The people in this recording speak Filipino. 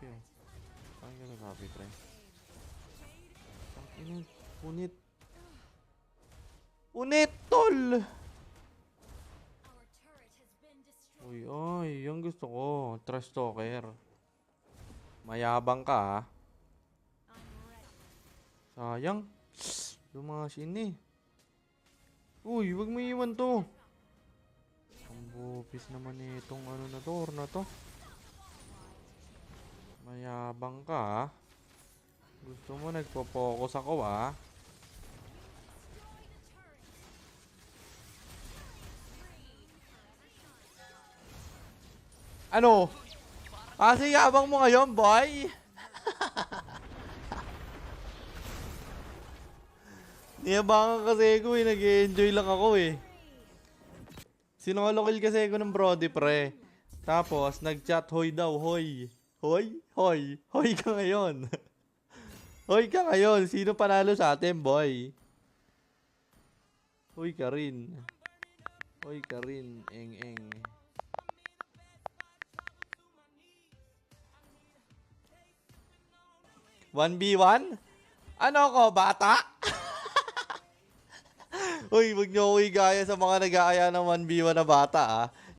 oh. Ay, ka nag-happy, pre. Tangina, punit. Punit, tol! Uy, ay, yung gusto ko. Trash talker. Mayabang ka, ha? Sayang. Lumasin eh. Uy, wag mo iwan to. Ang bupis naman itong ano na to, or na to. Mayabang ka, ha? Gusto mo nagpo-focus ako, ha? Ano? Kasi yabang mo ngayon, boy? Niyabangan kasi ako eh. Nag-enjoy lang ako eh. Sinolokil kasi ako ng Brody, pre. Tapos, nag-chat, hoy daw, hoy. Hoy? Hoy. Hoy ka ngayon. Hoy ka ngayon. Sino panalo sa atin, boy? Hoy ka rin. Hoy ka rin. Eng-eng. 1v1? Ano ko, bata? Uy, wag niyo ako igaya sa mga nag-aaya ng 1v1 na bata, ah.